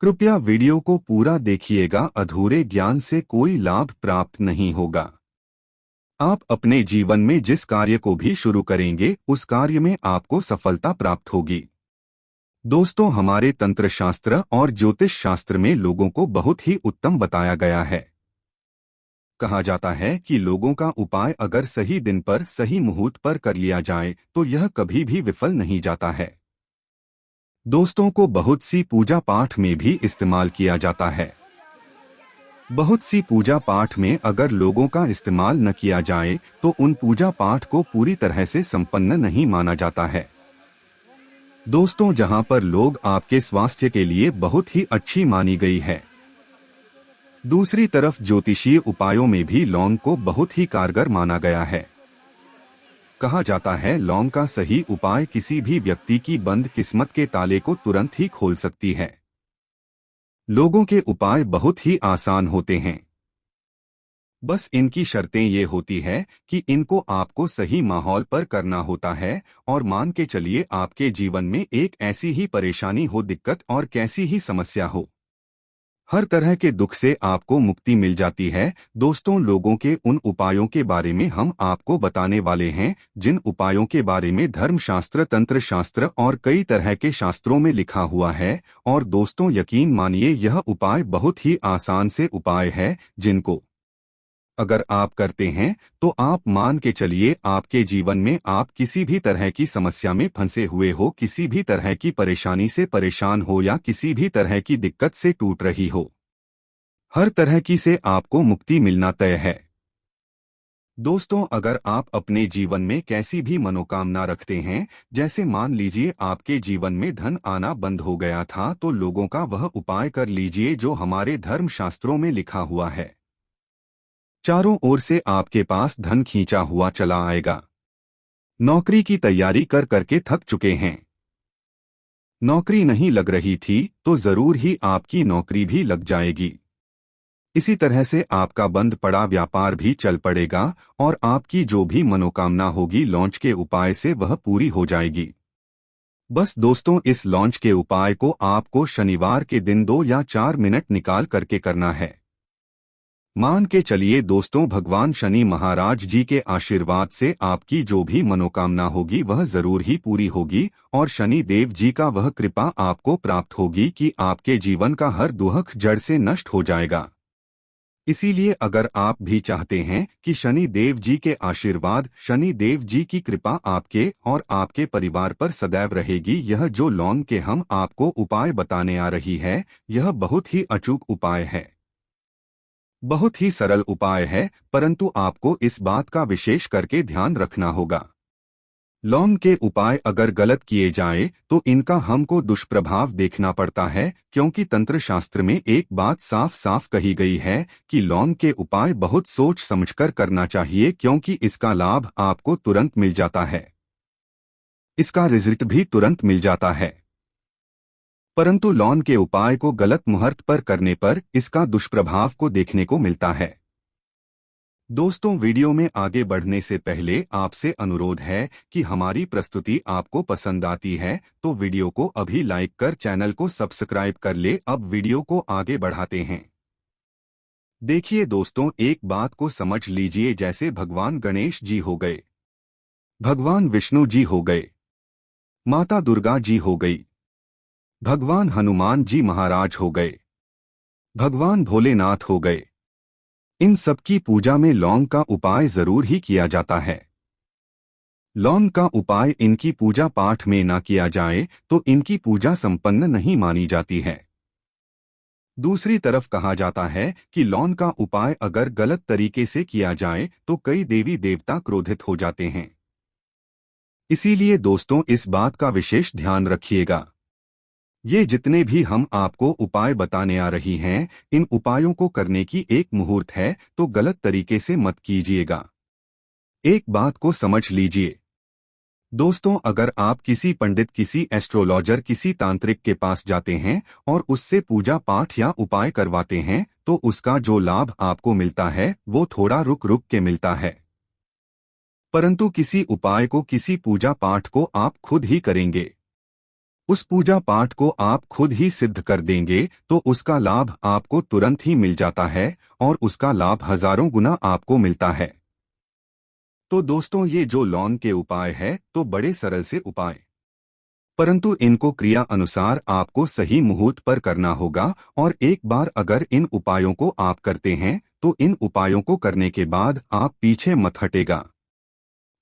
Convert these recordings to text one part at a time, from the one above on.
कृपया वीडियो को पूरा देखिएगा, अधूरे ज्ञान से कोई लाभ प्राप्त नहीं होगा। आप अपने जीवन में जिस कार्य को भी शुरू करेंगे उस कार्य में आपको सफलता प्राप्त होगी। दोस्तों, हमारे तंत्र शास्त्र और ज्योतिष शास्त्र में लोगों को बहुत ही उत्तम बताया गया है। कहा जाता है कि लोगों का उपाय अगर सही दिन पर सही मुहूर्त पर कर लिया जाए तो यह कभी भी विफल नहीं जाता है। दोस्तों को बहुत सी पूजा पाठ में भी इस्तेमाल किया जाता है। बहुत सी पूजा पाठ में अगर लोगों का इस्तेमाल न किया जाए तो उन पूजा पाठ को पूरी तरह से संपन्न नहीं माना जाता है। दोस्तों, जहां पर लोग आपके स्वास्थ्य के लिए बहुत ही अच्छी मानी गई है, दूसरी तरफ ज्योतिषीय उपायों में भी लौंग को बहुत ही कारगर माना गया है। कहा जाता है लौंग का सही उपाय किसी भी व्यक्ति की बंद किस्मत के ताले को तुरंत ही खोल सकती है। लोगों के उपाय बहुत ही आसान होते हैं, बस इनकी शर्तें ये होती है कि इनको आपको सही माहौल पर करना होता है। और मान के चलिए आपके जीवन में एक ऐसी ही परेशानी हो, दिक्कत और कैसी ही समस्या हो, हर तरह के दुख से आपको मुक्ति मिल जाती है। दोस्तों, लोगों के उन उपायों के बारे में हम आपको बताने वाले हैं जिन उपायों के बारे में धर्मशास्त्र, तंत्र शास्त्र और कई तरह के शास्त्रों में लिखा हुआ है। और दोस्तों, यकीन मानिए यह उपाय बहुत ही आसान से उपाय है जिनको अगर आप करते हैं तो आप मान के चलिए आपके जीवन में आप किसी भी तरह की समस्या में फंसे हुए हो, किसी भी तरह की परेशानी से परेशान हो या किसी भी तरह की दिक्कत से टूट रही हो, हर तरह की से आपको मुक्ति मिलना तय है। दोस्तों, अगर आप अपने जीवन में कैसी भी मनोकामना रखते हैं, जैसे मान लीजिए आपके जीवन में धन आना बंद हो गया था, तो लोगों का वह उपाय कर लीजिए जो हमारे धर्म शास्त्रों में लिखा हुआ है। चारों ओर से आपके पास धन खींचा हुआ चला आएगा। नौकरी की तैयारी कर करके थक चुके हैं, नौकरी नहीं लग रही थी तो जरूर ही आपकी नौकरी भी लग जाएगी। इसी तरह से आपका बंद पड़ा व्यापार भी चल पड़ेगा और आपकी जो भी मनोकामना होगी लॉन्च के उपाय से वह पूरी हो जाएगी। बस दोस्तों, इस लॉन्च के उपाय को आपको शनिवार के दिन 2 या 4 मिनट निकाल करके करना है। मान के चलिए दोस्तों, भगवान शनि महाराज जी के आशीर्वाद से आपकी जो भी मनोकामना होगी वह जरूर ही पूरी होगी और शनि देव जी का वह कृपा आपको प्राप्त होगी कि आपके जीवन का हर दुख जड़ से नष्ट हो जाएगा। इसीलिए अगर आप भी चाहते हैं कि शनि देव जी के आशीर्वाद, शनि देव जी की कृपा आपके और आपके परिवार पर सदैव रहेगी, यह जो लौंग के हम आपको उपाय बताने आ रही है, यह बहुत ही अचूक उपाय है, बहुत ही सरल उपाय है, परंतु आपको इस बात का विशेष करके ध्यान रखना होगा। लौंग के उपाय अगर गलत किए जाए तो इनका हमको दुष्प्रभाव देखना पड़ता है, क्योंकि तंत्र शास्त्र में एक बात साफ साफ कही गई है कि लौंग के उपाय बहुत सोच समझकर करना चाहिए, क्योंकि इसका लाभ आपको तुरंत मिल जाता है, इसका रिजल्ट भी तुरंत मिल जाता है। परंतु लौंग के उपाय को गलत मुहूर्त पर करने पर इसका दुष्प्रभाव को देखने को मिलता है। दोस्तों, वीडियो में आगे बढ़ने से पहले आपसे अनुरोध है कि हमारी प्रस्तुति आपको पसंद आती है तो वीडियो को अभी लाइक कर चैनल को सब्सक्राइब कर ले। अब वीडियो को आगे बढ़ाते हैं। देखिए दोस्तों, एक बात को समझ लीजिए, जैसे भगवान गणेश जी हो गए, भगवान विष्णु जी हो गए, माता दुर्गा जी हो गई, भगवान हनुमान जी महाराज हो गए, भगवान भोलेनाथ हो गए, इन सबकी पूजा में लौंग का उपाय जरूर ही किया जाता है। लौंग का उपाय इनकी पूजा पाठ में ना किया जाए तो इनकी पूजा संपन्न नहीं मानी जाती है। दूसरी तरफ कहा जाता है कि लौंग का उपाय अगर गलत तरीके से किया जाए तो कई देवी देवता क्रोधित हो जाते हैं। इसीलिए दोस्तों, इस बात का विशेष ध्यान रखिएगा। ये जितने भी हम आपको उपाय बताने आ रही हैं, इन उपायों को करने की एक मुहूर्त है, तो गलत तरीके से मत कीजिएगा। एक बात को समझ लीजिए दोस्तों, अगर आप किसी पंडित, किसी एस्ट्रोलॉजर, किसी तांत्रिक के पास जाते हैं और उससे पूजा पाठ या उपाय करवाते हैं तो उसका जो लाभ आपको मिलता है वो थोड़ा रुक रुक के मिलता है। परंतु किसी उपाय को, किसी पूजा पाठ को आप खुद ही करेंगे, उस पूजा पाठ को आप खुद ही सिद्ध कर देंगे तो उसका लाभ आपको तुरंत ही मिल जाता है और उसका लाभ हजारों गुना आपको मिलता है। तो दोस्तों, ये जो लौन के उपाय है तो बड़े सरल से उपाय, परंतु इनको क्रिया अनुसार आपको सही मुहूर्त पर करना होगा। और एक बार अगर इन उपायों को आप करते हैं तो इन उपायों को करने के बाद आप पीछे मत हटेगा।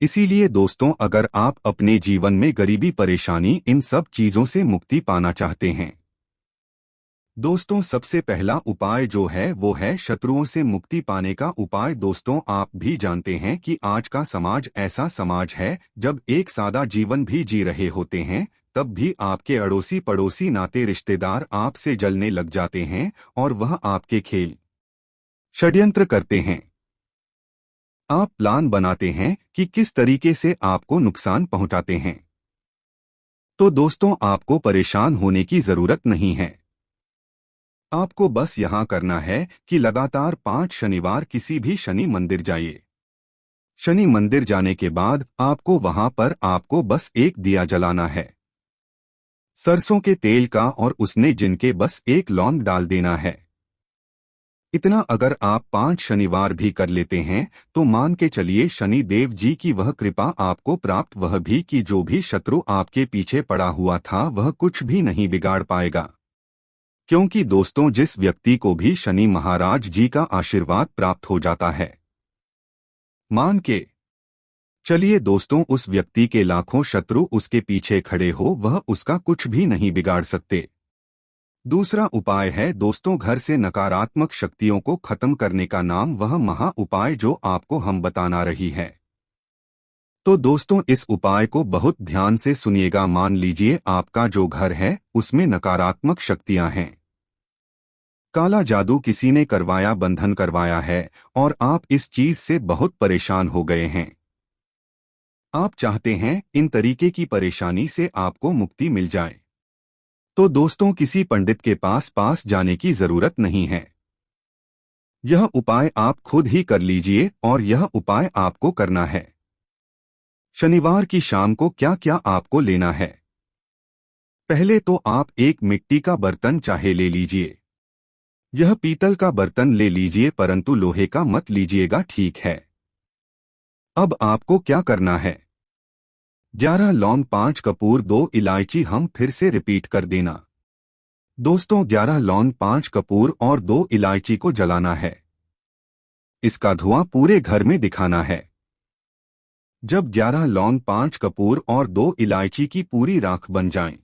इसीलिए दोस्तों, अगर आप अपने जीवन में गरीबी, परेशानी, इन सब चीजों से मुक्ति पाना चाहते हैं, दोस्तों सबसे पहला उपाय जो है वो है शत्रुओं से मुक्ति पाने का उपाय। दोस्तों, आप भी जानते हैं कि आज का समाज ऐसा समाज है जब एक सादा जीवन भी जी रहे होते हैं तब भी आपके अड़ोसी पड़ोसी नाते रिश्तेदार आपसे जलने लग जाते हैं और वह आपके खेल षड्यंत्र करते हैं। आप प्लान बनाते हैं कि किस तरीके से आपको नुकसान पहुंचाते हैं। तो दोस्तों, आपको परेशान होने की जरूरत नहीं है। आपको बस यहाँ करना है कि लगातार 5 शनिवार किसी भी शनि मंदिर जाइए। शनि मंदिर जाने के बाद आपको वहां पर आपको बस एक दिया जलाना है सरसों के तेल का और उसने जिनके बस एक लौंग डाल देना है। इतना अगर आप 5 शनिवार भी कर लेते हैं तो मान के चलिए शनि देव जी की वह कृपा आपको प्राप्त, वह भी कि जो भी शत्रु आपके पीछे पड़ा हुआ था वह कुछ भी नहीं बिगाड़ पाएगा। क्योंकि दोस्तों, जिस व्यक्ति को भी शनि महाराज जी का आशीर्वाद प्राप्त हो जाता है, मान के चलिए दोस्तों, उस व्यक्ति के लाखों शत्रु उसके पीछे खड़े हो वह उसका कुछ भी नहीं बिगाड़ सकते। दूसरा उपाय है दोस्तों, घर से नकारात्मक शक्तियों को खत्म करने का नाम वह महा उपाय जो आपको हम बताना रही है। तो दोस्तों, इस उपाय को बहुत ध्यान से सुनिएगा। मान लीजिए आपका जो घर है उसमें नकारात्मक शक्तियां हैं, काला जादू किसी ने करवाया, बंधन करवाया है और आप इस चीज से बहुत परेशान हो गए हैं। आप चाहते हैं इन तरीके की परेशानी से आपको मुक्ति मिल जाए। तो दोस्तों, किसी पंडित के पास जाने की जरूरत नहीं है। यह उपाय आप खुद ही कर लीजिए और यह उपाय आपको करना है। शनिवार की शाम को क्या क्या आपको लेना है? पहले तो आप एक मिट्टी का बर्तन चाहे ले लीजिए। यह पीतल का बर्तन ले लीजिए परंतु लोहे का मत लीजिएगा, ठीक है। अब आपको क्या करना है? 11 लौंग, 5 कपूर, 2 इलायची। हम फिर से रिपीट कर देना दोस्तों, 11 लौंग, 5 कपूर और 2 इलायची को जलाना है। इसका धुआं पूरे घर में दिखाना है। जब 11 लौंग, 5 कपूर और 2 इलायची की पूरी राख बन जाए,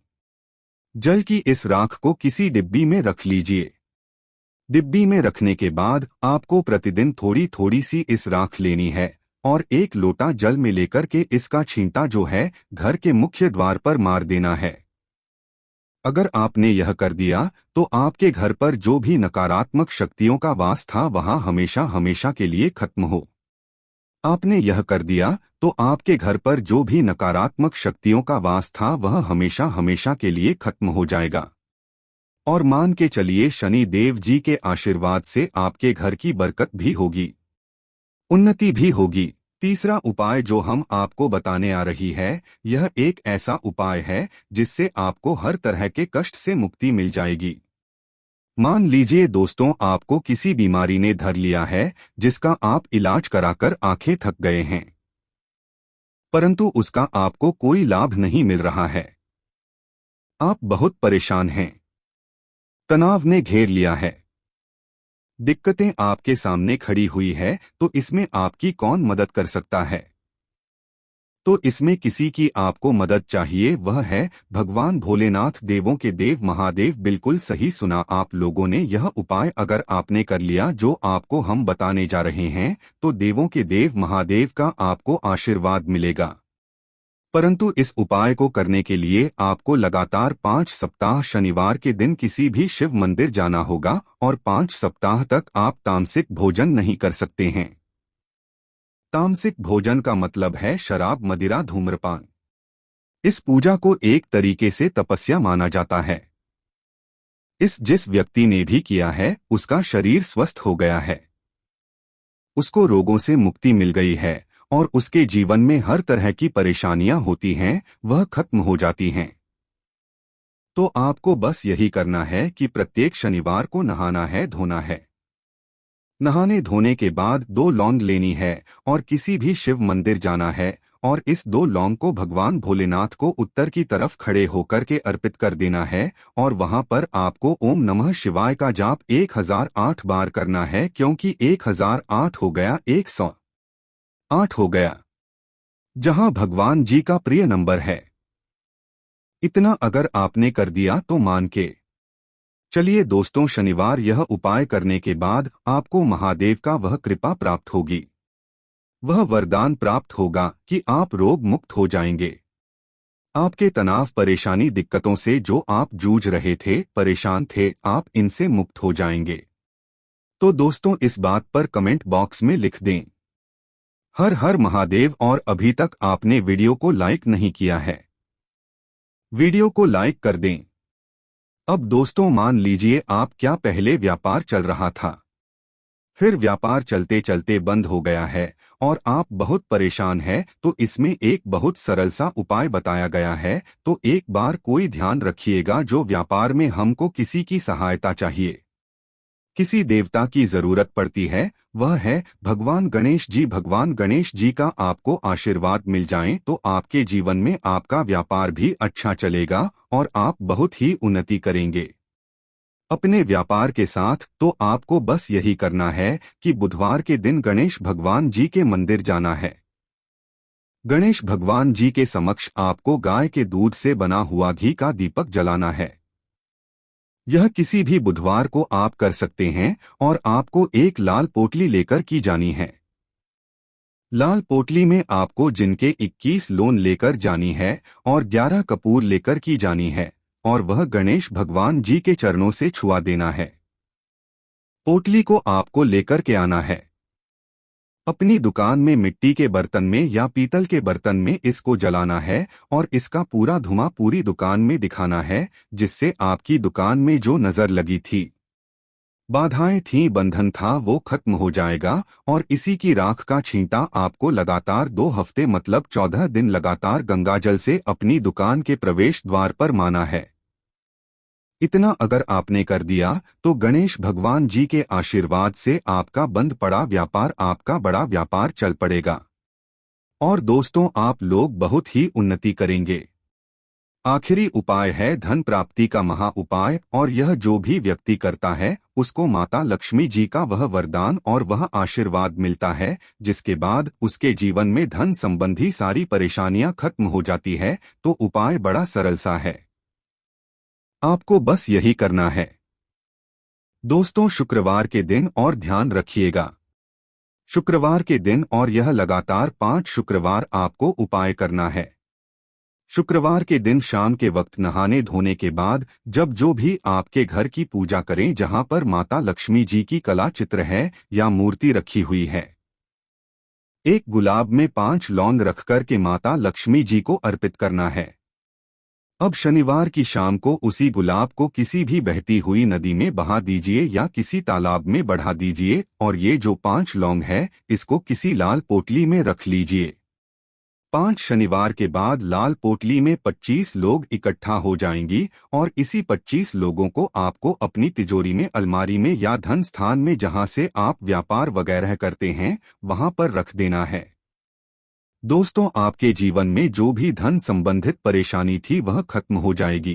जल की इस राख को किसी डिब्बी में रख लीजिए। डिब्बी में रखने के बाद आपको प्रतिदिन थोड़ी थोड़ी सी इस राख लेनी है और एक लोटा जल में लेकर के इसका छींटा जो है घर के मुख्य द्वार पर मार देना है। अगर आपने यह कर दिया तो आपके घर पर जो भी नकारात्मक शक्तियों का वास था वहां हमेशा हमेशा के लिए खत्म हो। आपने यह कर दिया तो आपके घर पर जो भी नकारात्मक शक्तियों का वास था वह हमेशा हमेशा के लिए खत्म हो जाएगा। और मान के चलिए शनि देव जी के आशीर्वाद से आपके घर की बरकत भी होगी, उन्नति भी होगी। तीसरा उपाय जो हम आपको बताने आ रही है, यह एक ऐसा उपाय है जिससे आपको हर तरह के कष्ट से मुक्ति मिल जाएगी। मान लीजिए दोस्तों, आपको किसी बीमारी ने धर लिया है जिसका आप इलाज कराकर आंखें थक गए हैं, परंतु उसका आपको कोई लाभ नहीं मिल रहा है। आप बहुत परेशान हैं, तनाव ने घेर लिया है, दिक्कतें आपके सामने खड़ी हुई है, तो इसमें आपकी कौन मदद कर सकता है? तो इसमें किसी की आपको मदद चाहिए, वह है भगवान भोलेनाथ, देवों के देव महादेव। बिल्कुल सही सुना आप लोगों ने। यह उपाय अगर आपने कर लिया जो आपको हम बताने जा रहे हैं तो देवों के देव महादेव का आपको आशीर्वाद मिलेगा। परंतु इस उपाय को करने के लिए आपको लगातार 5 सप्ताह शनिवार के दिन किसी भी शिव मंदिर जाना होगा और 5 सप्ताह तक आप तामसिक भोजन नहीं कर सकते हैं। तामसिक भोजन का मतलब है शराब, मदिरा, धूम्रपान। इस पूजा को एक तरीके से तपस्या माना जाता है। जिस व्यक्ति ने भी किया है उसका शरीर स्वस्थ हो गया है, उसको रोगों से मुक्ति मिल गई है और उसके जीवन में हर तरह की परेशानियां होती हैं वह खत्म हो जाती हैं। तो आपको बस यही करना है कि प्रत्येक शनिवार को नहाना है, धोना है। नहाने धोने के बाद 2 लौंग लेनी है और किसी भी शिव मंदिर जाना है और इस 2 लौंग को भगवान भोलेनाथ को उत्तर की तरफ खड़े होकर के अर्पित कर देना है और वहां पर आपको ओम नमः शिवाय का जाप 1008 बार करना है, क्योंकि 1008 हो गया 108 हो गया, जहां भगवान जी का प्रिय नंबर है। इतना अगर आपने कर दिया तो मान के चलिए दोस्तों, शनिवार यह उपाय करने के बाद आपको महादेव का वह कृपा प्राप्त होगी, वह वरदान प्राप्त होगा कि आप रोग मुक्त हो जाएंगे। आपके तनाव, परेशानी, दिक्कतों से जो आप जूझ रहे थे, परेशान थे, आप इनसे मुक्त हो जाएंगे। तो दोस्तों, इस बात पर कमेंट बॉक्स में लिख दें हर हर महादेव। और अभी तक आपने वीडियो को लाइक नहीं किया है, वीडियो को लाइक कर दें। अब दोस्तों, मान लीजिए आप क्या पहले व्यापार चल रहा था, फिर व्यापार चलते चलते बंद हो गया है और आप बहुत परेशान हैं, तो इसमें एक बहुत सरल सा उपाय बताया गया है। तो एक बार कोई ध्यान रखिएगा, जो व्यापार में हमको किसी की सहायता चाहिए, किसी देवता की जरूरत पड़ती है, वह है भगवान गणेश जी। भगवान गणेश जी का आपको आशीर्वाद मिल जाए तो आपके जीवन में आपका व्यापार भी अच्छा चलेगा और आप बहुत ही उन्नति करेंगे अपने व्यापार के साथ। तो आपको बस यही करना है कि बुधवार के दिन गणेश भगवान जी के मंदिर जाना है। गणेश भगवान जी के समक्ष आपको गाय के दूध से बना हुआ घी का दीपक जलाना है। यह किसी भी बुधवार को आप कर सकते हैं और आपको एक लाल पोटली लेकर की जानी है। लाल पोटली में आपको जिनके 21 लोन लेकर जानी है और 11 कपूर लेकर की जानी है और वह गणेश भगवान जी के चरणों से छुआ देना है। पोटली को आपको लेकर के आना है। अपनी दुकान में मिट्टी के बर्तन में या पीतल के बर्तन में इसको जलाना है और इसका पूरा धुआं पूरी दुकान में दिखाना है, जिससे आपकी दुकान में जो नजर लगी थी, बाधाएं थीं, बंधन था, वो खत्म हो जाएगा। और इसी की राख का छींटा आपको लगातार 2 हफ्ते मतलब 14 दिन लगातार गंगाजल से अपनी दुकान के प्रवेश द्वार पर माना है। इतना अगर आपने कर दिया तो गणेश भगवान जी के आशीर्वाद से आपका बंद पड़ा व्यापार, आपका बड़ा व्यापार चल पड़ेगा और दोस्तों, आप लोग बहुत ही उन्नति करेंगे। आखिरी उपाय है धन प्राप्ति का महा उपाय, और यह जो भी व्यक्ति करता है उसको माता लक्ष्मी जी का वह वरदान और वह आशीर्वाद मिलता है, जिसके बाद उसके जीवन में धन संबंधी सारी परेशानियां खत्म हो जाती है। तो उपाय बड़ा सरल सा है, आपको बस यही करना है दोस्तों, शुक्रवार के दिन। और ध्यान रखिएगा, शुक्रवार के दिन और यह लगातार 5 शुक्रवार आपको उपाय करना है। शुक्रवार के दिन शाम के वक्त नहाने धोने के बाद जब जो भी आपके घर की पूजा करें, जहां पर माता लक्ष्मी जी की कला चित्र है या मूर्ति रखी हुई है, एक गुलाब में 5 लौंग रखकर के माता लक्ष्मी जी को अर्पित करना है। अब शनिवार की शाम को उसी गुलाब को किसी भी बहती हुई नदी में बहा दीजिए या किसी तालाब में बढ़ा दीजिए और ये जो 5 लौंग है इसको किसी लाल पोटली में रख लीजिए। 5 शनिवार के बाद लाल पोटली में 25 लोग इकट्ठा हो जाएंगी और इसी 25 लोगों को आपको अपनी तिजोरी में, अलमारी में या धन स्थान में जहां से आप व्यापार वगैरह करते हैं वहां पर रख देना है। दोस्तों, आपके जीवन में जो भी धन संबंधित परेशानी थी वह खत्म हो जाएगी।